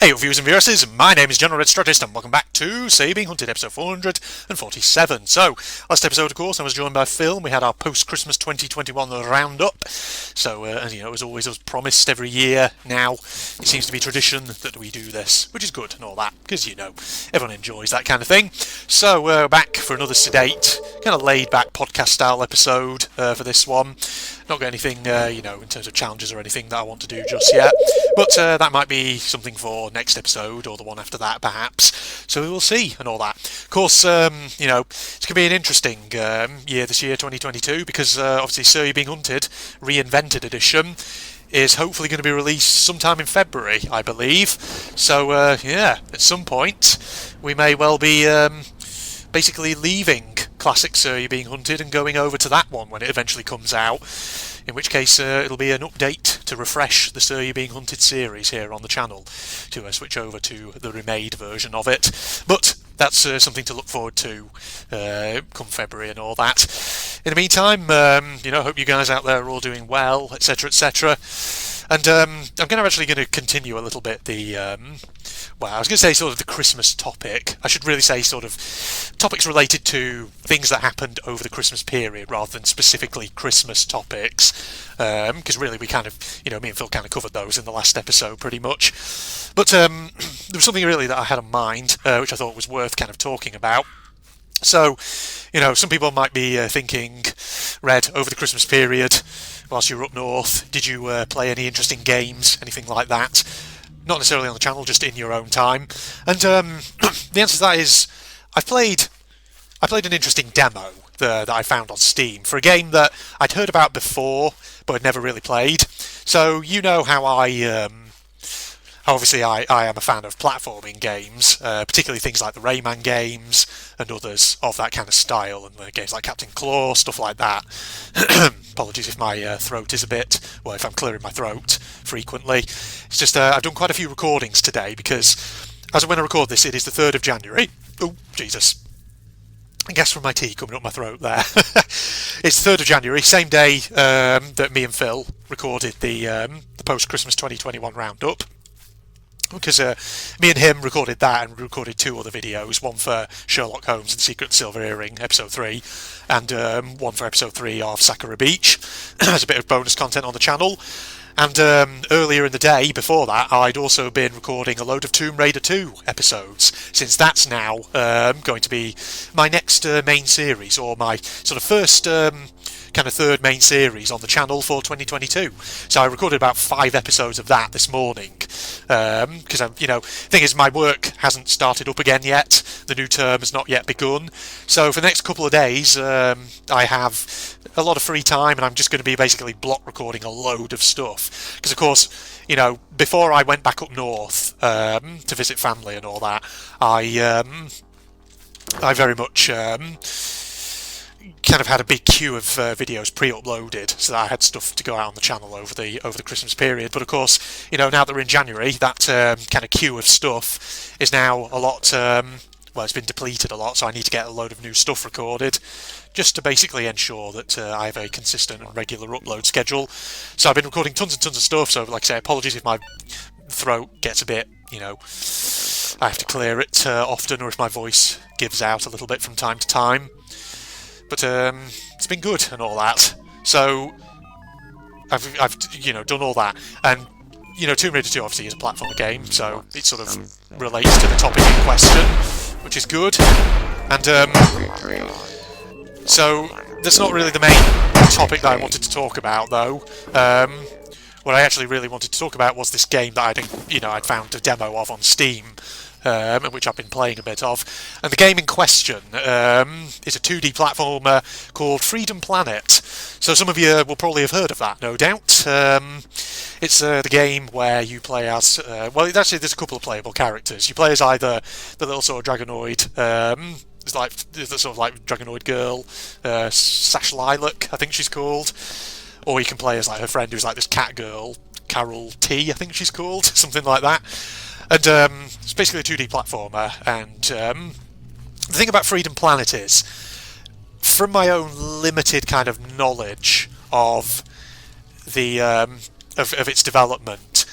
Hey viewers and viewresses, my name is General Red Strategist and welcome back to Say You're Being Hunted, episode 447. So, last episode of course I was joined by Phil and we had our post-Christmas 2021 roundup. So, as you know, as always as promised every year now, it seems to be tradition that we do this, which is good and all that, because you know, everyone enjoys that kind of thing. So, we're back for another sedate, kind of laid-back podcast-style episode for this one. Not got anything, in terms of challenges or anything that I want to do just yet, but that might be something for next episode or the one after that, perhaps. So we will see and all that. Of course, it's going to be an interesting year this year, 2022, because obviously So You're Being Hunted Reinvented Edition is hopefully going to be released sometime in February, I believe. So, at some point, we may well be basically leaving classic So You're Being Hunted and going over to that one when it eventually comes out, in which case it'll be an update to refresh the So You're Being Hunted series here on the channel to switch over to the remade version of it. But that's something to look forward to come February and all that. In the meantime, hope you guys out there are all doing well, etc, etc. And I'm actually going to continue a little bit the, I was going to say sort of the Christmas topic. I should really say sort of topics related to things that happened over the Christmas period rather than specifically Christmas topics. Because really we kind of, me and Phil kind of covered those in the last episode pretty much. But there was something really that I had in mind, which I thought was worth kind of talking about. So, some people might be thinking, Red, over the Christmas period, whilst you were up north, did you play any interesting games, anything like that? Not necessarily on the channel, just in your own time. And the answer to that is, I played an interesting demo that I found on Steam for a game that I'd heard about before, but I'd never really played. So you know how obviously I am a fan of platforming games, particularly things like the Rayman games and others of that kind of style, and games like Captain Claw, stuff like that. Apologies if my throat is if I'm clearing my throat frequently. It's just I've done quite a few recordings today because as of when I record this, it is the 3rd of January. Oh, Jesus. I guess from my tea coming up my throat there. It's the 3rd of January, same day that me and Phil recorded the post-Christmas 2021 roundup. Because me and him recorded that and recorded 2 other videos, one for Sherlock Holmes and Secret Silver Earring, episode 3, and one for episode 3 of Sakura Beach, as a bit of bonus content on the channel. And earlier in the day, before that, I'd also been recording a load of Tomb Raider 2 episodes, since that's now going to be my next main series, or my sort of first kind of third main series on the channel for 2022. So I recorded about 5 episodes of that this morning, because thing is, my work hasn't started up again yet. The new term has not yet begun. So for the next couple of days, I have a lot of free time, and I'm just going to be basically block recording a load of stuff. Because of course, before I went back up north to visit family and all that, I very much kind of had a big queue of videos pre-uploaded, so that I had stuff to go out on the channel over the Christmas period. But of course, now that we're in January, that kind of queue of stuff is now a lot. It's been depleted a lot, so I need to get a load of new stuff recorded, just to basically ensure that I have a consistent and regular upload schedule. So I've been recording tons and tons of stuff. So, like I say, apologies if my throat gets a bit, I have to clear it often, or if my voice gives out a little bit from time to time. But it's been good and all that. So I've done all that, and Tomb Raider 2 obviously is a platformer game, so it sort of relates to the topic in question, which is good. And so that's not really the main topic that I wanted to talk about, though. What I actually really wanted to talk about was this game that I'd found a demo of on Steam, which I've been playing a bit of. And the game in question is a 2D platformer called Freedom Planet. So some of you will probably have heard of that, no doubt. It's the game where you play as... there's a couple of playable characters. You play as either the little sort of Dragonoid... it's like the sort of like Dragonoid girl, Sash Lilac, I think she's called. Or you can play as like her friend who's like this cat girl, Carol T, I think she's called, something like that. And it's basically a 2D platformer, and the thing about Freedom Planet is, from my own limited kind of knowledge of the of its development,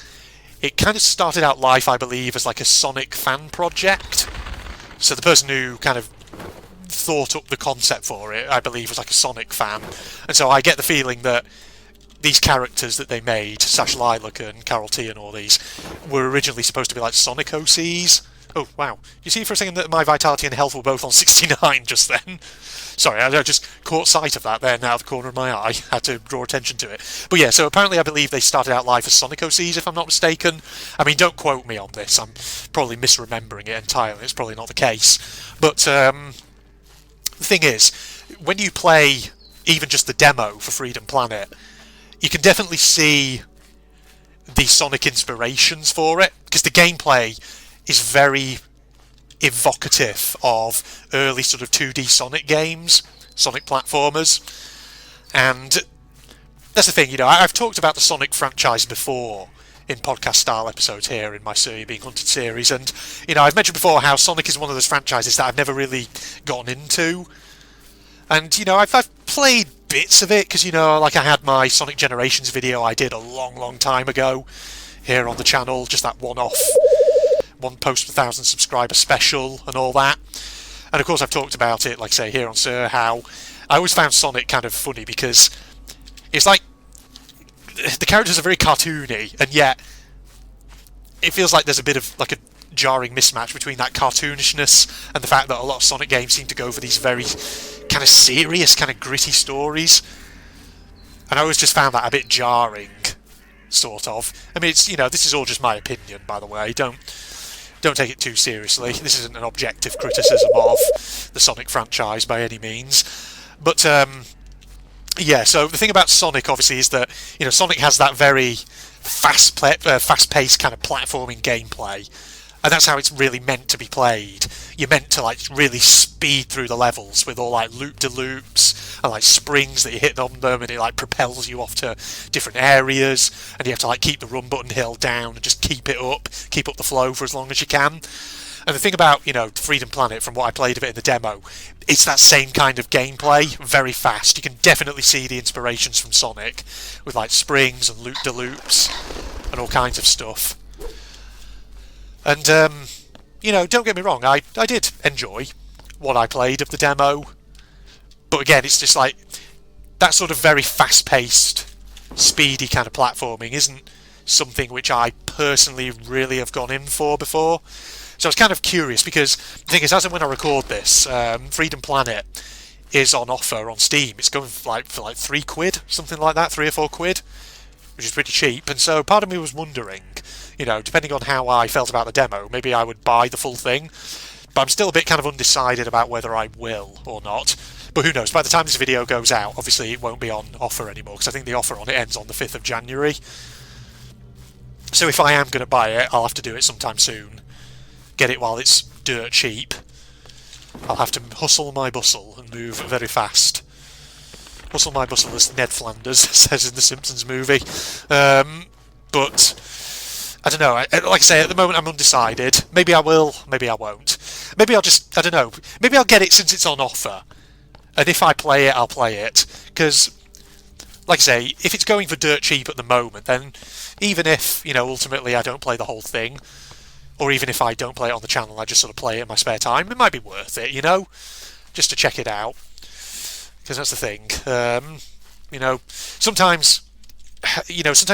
it kind of started out life, I believe, as like a Sonic fan project. So the person who kind of thought up the concept for it, I believe, was like a Sonic fan. And so I get the feeling that these characters that they made, Sash Lilac and Carol T and all these, were originally supposed to be like Sonic OCs. Oh, wow. You see for a second that my vitality and health were both on 69 just then? Sorry, I just caught sight of that there now out of the corner of my eye. Had to draw attention to it. But yeah, so apparently I believe they started out live as Sonic OCs, if I'm not mistaken. I mean, don't quote me on this. I'm probably misremembering it entirely. It's probably not the case. But the thing is, when you play even just the demo for Freedom Planet, you can definitely see the Sonic inspirations for it, because the gameplay is very evocative of early sort of 2D Sonic games, Sonic platformers. And that's the thing, you know, I've talked about the Sonic franchise before in podcast style episodes here in my So You're Being Hunted series, and you know, I've mentioned before how Sonic is one of those franchises that I've never really gotten into. And you know, I've played bits of it, because you know, like I had my Sonic Generations video I did a long time ago here on the channel, just that one-off, one post 1,000 subscriber special and all that. And of course I've talked about it, like I say, here on Sir, how I always found Sonic kind of funny, because it's like the characters are very cartoony, and yet it feels like there's a bit of like a jarring mismatch between that cartoonishness and the fact that a lot of Sonic games seem to go for these very kind of serious, kind of gritty stories. And I always just found that a bit jarring, sort of. I mean, it's, you know, this is all just my opinion, by the way. Don't take it too seriously. This isn't an objective criticism of the Sonic franchise by any means. But yeah, so the thing about Sonic, obviously, is that, you know, Sonic has that very fast-paced kind of platforming gameplay, and that's how it's really meant to be played. You're meant to like really speed through the levels with all like loop-de-loops and like springs that you hit on them, and it like propels you off to different areas, and you have to like keep the run button held down and just keep up the flow for as long as you can. And the thing about, you know, Freedom Planet, from what I played of it in the demo, it's that same kind of gameplay, very fast. You can definitely see the inspirations from Sonic, with like springs and loop-de-loops and all kinds of stuff. And, you know, don't get me wrong, I did enjoy what I played of the demo. But again, it's just like, that sort of very fast-paced, speedy kind of platforming isn't something which I personally really have gone in for before. So I was kind of curious, because the thing is, as and when I record this, Freedom Planet is on offer on Steam. It's going for like £3, something like that, £3 or £4, which is pretty cheap. And so part of me was wondering, you know, depending on how I felt about the demo, maybe I would buy the full thing. But I'm still a bit kind of undecided about whether I will or not. But who knows, by the time this video goes out, obviously it won't be on offer anymore, because I think the offer on it ends on the 5th of January. So if I am going to buy it, I'll have to do it sometime soon. Get it while it's dirt cheap. I'll have to hustle my bustle and move very fast. Hustle my bustle, as Ned Flanders says in the Simpsons movie. But I don't know. Like I say, at the moment I'm undecided. Maybe I will, maybe I won't. Maybe I'll just, I don't know. Maybe I'll get it since it's on offer. And if I play it, I'll play it. Because, like I say, if it's going for dirt cheap at the moment, then even if, you know, ultimately I don't play the whole thing, or even if I don't play it on the channel, I just sort of play it in my spare time, it might be worth it, you know? Just to check it out. Because that's the thing. You know, sometimes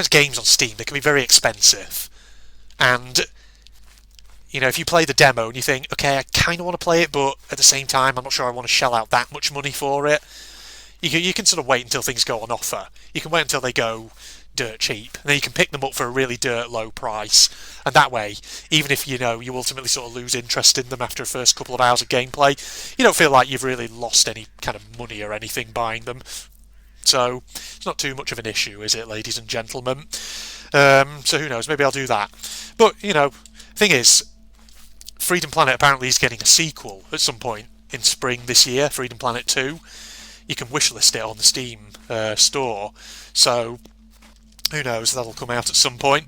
games on Steam, they can be very expensive. And, you know, if you play the demo and you think, okay, I kind of want to play it, but at the same time, I'm not sure I want to shell out that much money for it, you can sort of wait until things go on offer. You can wait until they go dirt cheap, and then you can pick them up for a really dirt low price. And that way, even if, you know, you ultimately sort of lose interest in them after the first couple of hours of gameplay, you don't feel like you've really lost any kind of money or anything buying them. So it's not too much of an issue, is it, ladies and gentlemen? So who knows, maybe I'll do that. But, you know, thing is, Freedom Planet apparently is getting a sequel at some point in spring this year, Freedom Planet 2. You can wishlist it on the Steam store, so who knows, that'll come out at some point.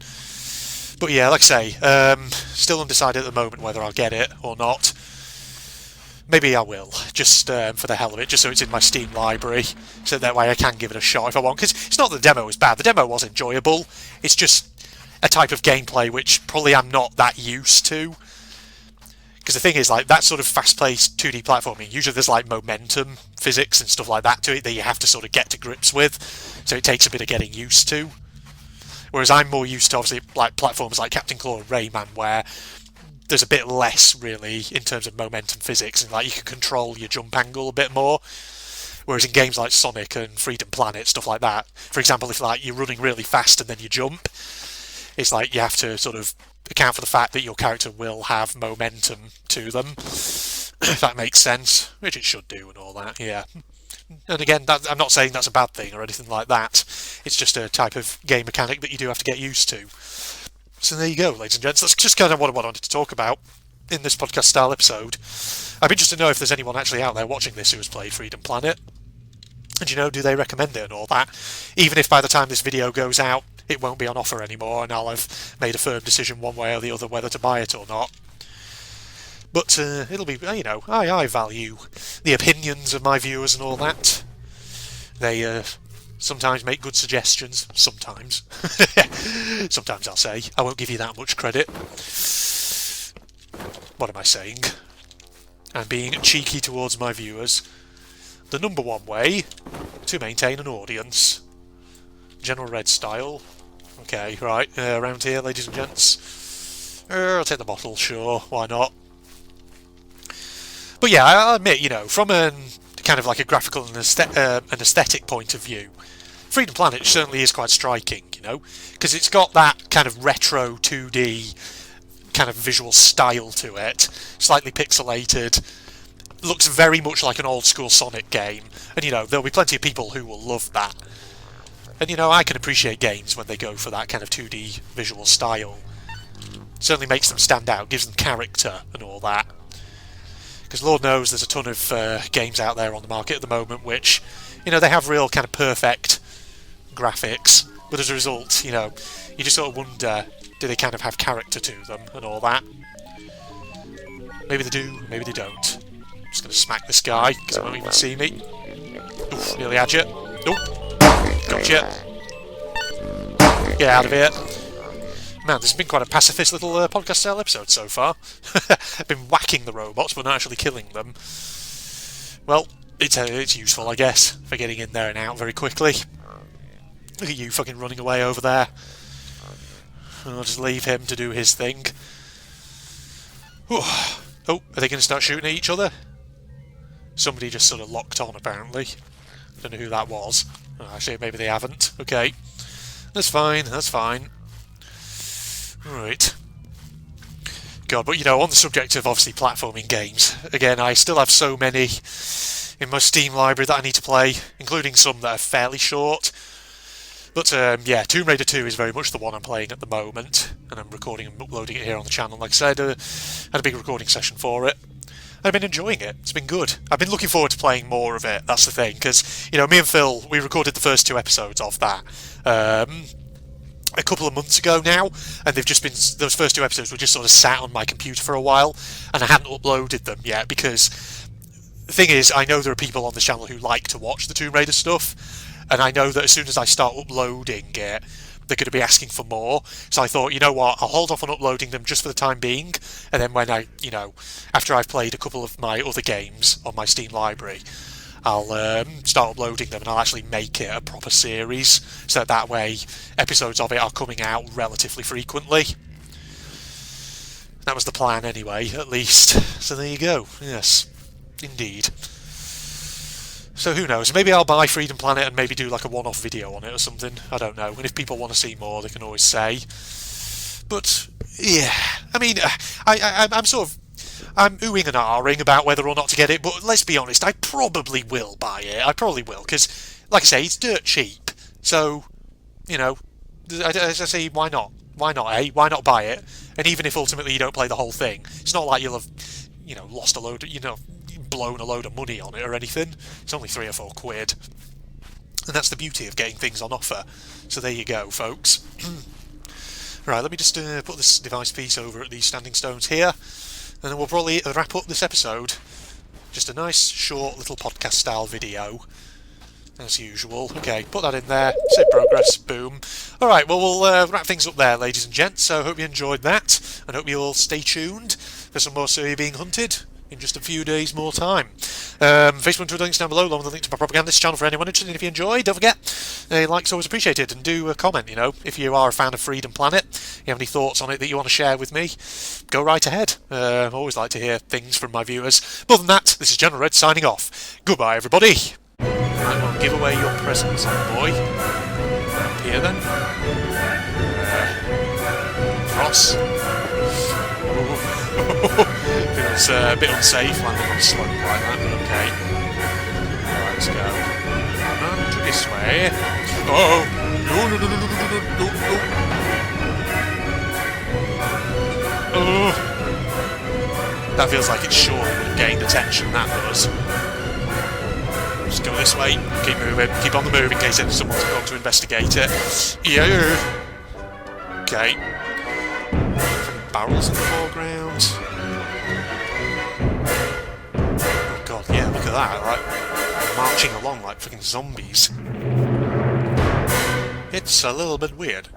But yeah, like I say, still undecided at the moment whether I'll get it or not. Maybe I will, just for the hell of it, just so it's in my Steam library, so that way I can give it a shot if I want. Because it's not that the demo was bad, the demo was enjoyable, it's just, a type of gameplay which probably I'm not that used to. Because the thing is, like, that sort of fast-paced 2D platforming, usually there's, like, momentum physics and stuff like that to it that you have to sort of get to grips with, so it takes a bit of getting used to. Whereas I'm more used to, obviously, like, platforms like Captain Claw and Rayman, where there's a bit less, really, in terms of momentum physics, and, like, you can control your jump angle a bit more. Whereas in games like Sonic and Freedom Planet, stuff like that, for example, if, like, you're running really fast and then you jump, it's like you have to sort of account for the fact that your character will have momentum to them, if that makes sense, which it should do and all that, yeah. And again, I'm not saying that's a bad thing or anything like that, it's just a type of game mechanic that you do have to get used to. So there you go, ladies and gents, that's just kind of what I wanted to talk about in this podcast style episode. I'd be interested to know if there's anyone actually out there watching this who has played Freedom Planet, and do they recommend it and all that, even if by the time this video goes out it won't be on offer anymore and I'll have made a firm decision one way or the other whether to buy it or not. But it'll be, I value the opinions of my viewers and all that. They sometimes make good suggestions. Sometimes. Sometimes I'll say. I won't give you that much credit. What am I saying? I'm being cheeky towards my viewers. The number one way to maintain an audience. General Red style. Okay, right, around here, ladies and gents. I'll take the bottle, sure, why not? But yeah, I'll admit, from a kind of like a graphical and an aesthetic point of view, Freedom Planet certainly is quite striking, because it's got that kind of retro 2D kind of visual style to it, slightly pixelated, looks very much like an old school Sonic game, and there'll be plenty of people who will love that. And I can appreciate games when they go for that kind of 2D visual style. Certainly makes them stand out, gives them character and all that. Because Lord knows there's a ton of games out there on the market at the moment which, they have real kind of perfect graphics, but as a result, you just sort of wonder, do they kind of have character to them and all that? Maybe they do, maybe they don't. I'm just going to smack this guy, because he won't even see me. Oof, nearly had you. Nope. Gotcha. Get out of here. Man, this has been quite a pacifist little podcast style episode so far. I've been whacking the robots but not actually killing them. Well, it's useful, I guess, for getting in there and out very quickly. Look at you fucking running away over there. I'll just leave him to do his thing. Oh, are they going to start shooting at each other? Somebody just sort of locked on, apparently. I don't know who that was. Oh, actually, maybe they haven't. Okay. That's fine, that's fine. Right. God, but on the subject of obviously platforming games, again, I still have so many in my Steam library that I need to play, including some that are fairly short. But yeah, Tomb Raider 2 is very much the one I'm playing at the moment, and I'm recording and uploading it here on the channel. Like I said, had a big recording session for it. I've been enjoying it. It's been good. I've been looking forward to playing more of it. That's the thing, because me and Phil, we recorded the first 2 episodes of that a couple of months ago now, and they've just been, those first 2 episodes were just sort of sat on my computer for a while, and I hadn't uploaded them yet because the thing is, I know there are people on the channel who like to watch the Tomb Raider stuff, and I know that as soon as I start uploading it, they're going to be asking for more. So I thought, you know what, I'll hold off on uploading them just for the time being, and then when I, after I've played a couple of my other games on my Steam library, I'll start uploading them and I'll actually make it a proper series, so that way episodes of it are coming out relatively frequently. That was the plan anyway, at least. So there you go. Yes, indeed. So who knows, maybe I'll buy Freedom Planet and maybe do like a one-off video on it or something, I don't know, and if people want to see more they can always say. But, yeah, I mean, I'm sort of, I'm oohing and ahhing about whether or not to get it, but let's be honest, I probably will buy it, I probably will, because, like I say, it's dirt cheap, so, as I say, why not? Why not, eh? Why not buy it? And even if ultimately you don't play the whole thing, it's not like you'll have, lost a load of, blown a load of money on it or anything. It's only 3 or 4 quid. And that's the beauty of getting things on offer. So there you go, folks. Right, let me just put this device piece over at these standing stones here, and then we'll probably wrap up this episode. Just a nice, short, little podcast-style video. as usual. Okay, put that in there. Save progress. Boom. Alright, well, we'll wrap things up there, ladies and gents. So, hope you enjoyed that, and hope you all stay tuned for some more Survey Being Hunted in just a few days more time. Facebook and Twitter links down below, along with the link to my propagandist channel for anyone interested. And if you enjoyed, don't forget, a like's always appreciated, and do comment, you know, if you are a fan of Freedom Planet, you have any thoughts on it that you want to share with me, go right ahead. I always like to hear things from my viewers. More than that, this is General Red signing off. Goodbye, everybody. Right, well, give away your presents, old boy. Up here, then. Cross. Feels a bit unsafe landing on a slope like that, but okay. Right, let's go. And this way. Oh! No, no, no, no, no, no, no, no, no. Oh! That feels like it surely would have gained attention, that does. Just go this way, keep moving, keep on the move in case someone's going to investigate it. Yeah! Okay. Barrels in the foreground. Oh god, yeah, look at that, like marching along like freaking zombies. It's a little bit weird.